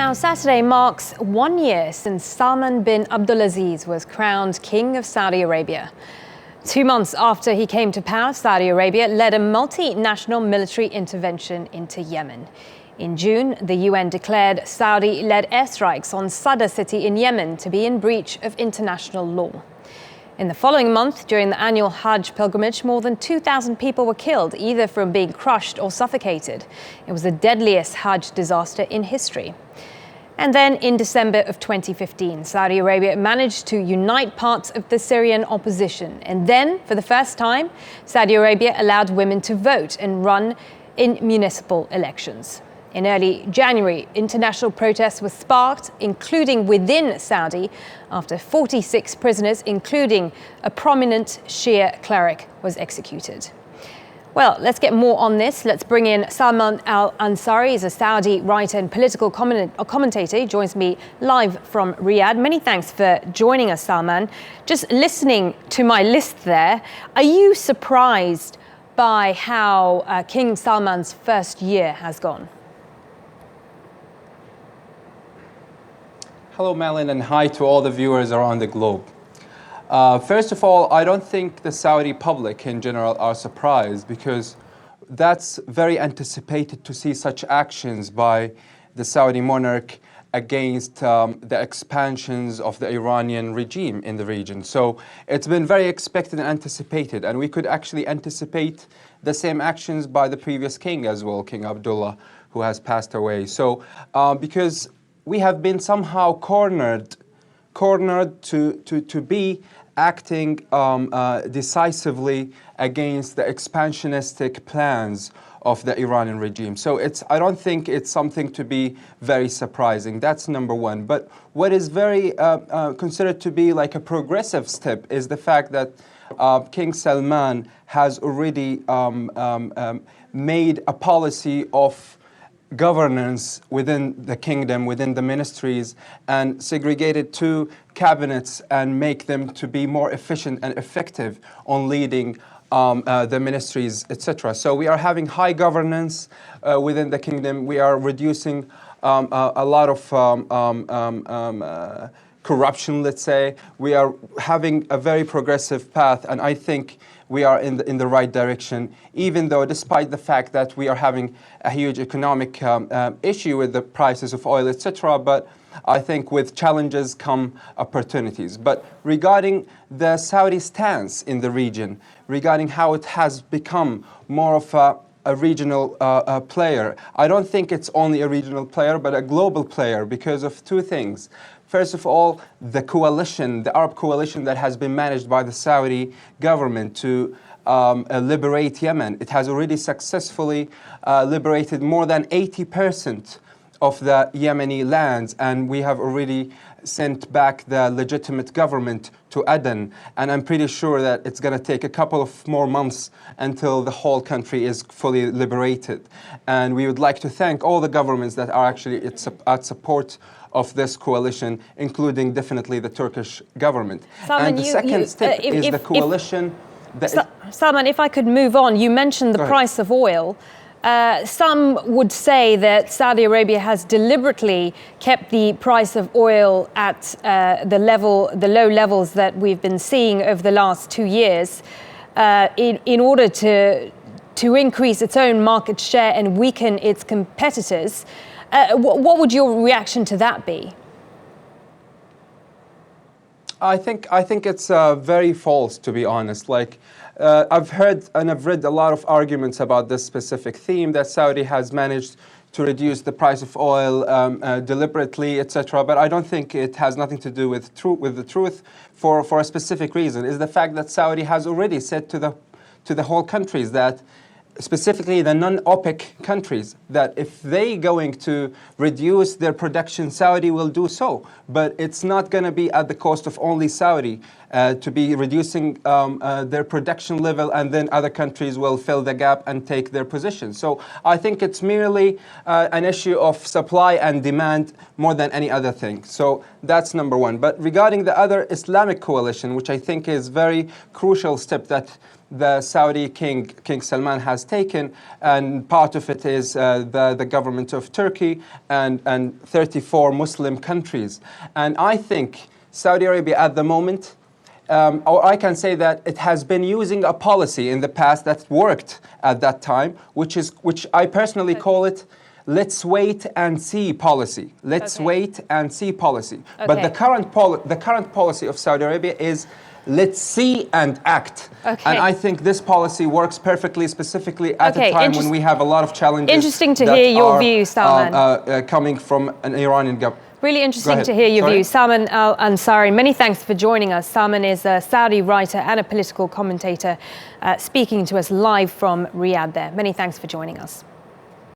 Now, Saturday marks 1 year since Salman bin Abdulaziz was crowned King of Saudi Arabia. 2 months after he came to power, Saudi Arabia led a multinational military intervention into Yemen. In June, the UN declared Saudi-led airstrikes on Sadr city in Yemen to be in breach of international law. In the following month, during the annual Hajj pilgrimage, more than 2,000 people were killed, either from being crushed or suffocated. It was the deadliest Hajj disaster in history. And then in December of 2015, Saudi Arabia managed to unite parts of the Syrian opposition. And then, for the first time, Saudi Arabia allowed women to vote and run in municipal elections. In early January, international protests were sparked, including within Saudi, after 46 prisoners, including a prominent Shia cleric, was executed. Well, let's get more on this. Let's bring in Salman Al Ansari. He's a Saudi writer and political commentator. He joins me live from Riyadh. Many thanks for joining us, Salman. Just listening to my list there, are you surprised by how King Salman's first year has gone? Hello, Malin, and hi to all the viewers around the globe. First of all, I don't think the Saudi public in general are surprised, because that's very anticipated to see such actions by the Saudi monarch against the expansions of the Iranian regime in the region. So it's been very expected and anticipated, and we could actually anticipate the same actions by the previous king as well, King Abdullah, who has passed away. So because we have been somehow cornered to be acting decisively against the expansionistic plans of the Iranian regime. So I don't think it's something to be very surprising. That's number one. But what is very considered to be like a progressive step is the fact that King Salman has already made a policy of governance within the kingdom, within the ministries, and segregated 2 cabinets and make them to be more efficient and effective on leading the ministries, etc. So we are having high governance within the kingdom. We are reducing a lot of corruption, let's say. We are having a very progressive path, and I think we are in the right direction, even though despite the fact that we are having a huge economic issue with the prices of oil, etc. But I think with challenges come opportunities. But regarding the Saudi stance in the region, regarding how it has become more of a regional player, I don't think it's only a regional player, but a global player, because of 2 things. First of all, the coalition, the Arab coalition that has been managed by the Saudi government to liberate Yemen. It has already successfully liberated more than 80% of the Yemeni lands, and we have already sent back the legitimate government to Aden. And I'm pretty sure that it's going to take a couple of more months until the whole country is fully liberated. And we would like to thank all the governments that are actually at support of this coalition, including definitely the Turkish government. Salman, and the second step is the coalition. Salman, if I could move on, you mentioned the price of oil. Some would say that Saudi Arabia has deliberately kept the price of oil at the low levels that we've been seeing over the last 2 years, in order to increase its own market share and weaken its competitors. What would your reaction to that be? I think it's very false, to be honest. I've heard and I've read a lot of arguments about this specific theme, that Saudi has managed to reduce the price of oil deliberately, etc. But I don't think it has nothing to do with the truth. For a specific reason is the fact that Saudi has already said to the whole countries, that specifically the non-OPEC countries, that if they going to reduce their production, Saudi will do so. But it's not going to be at the cost of only Saudi to be reducing their production level, and then other countries will fill the gap and take their position. So I think it's merely an issue of supply and demand more than any other thing. So that's number one. But regarding the other Islamic coalition, which I think is very crucial step that the Saudi King Salman has taken, and part of it is the government of Turkey and 34 Muslim countries. And I think Saudi Arabia at the moment, or I can say that it has been using a policy in the past that worked at that time, which I personally call it let's wait and see policy. Let's wait and see policy. But the current policy of Saudi Arabia is let's see and act. And I think this policy works perfectly, specifically at a time when we have a lot of challenges. Interesting to hear your view, Salman. Coming from an Iranian government. Really interesting to hear your view. Salman Al Ansari, many thanks for joining us. Salman is a Saudi writer and a political commentator speaking to us live from Riyadh there. Many thanks for joining us.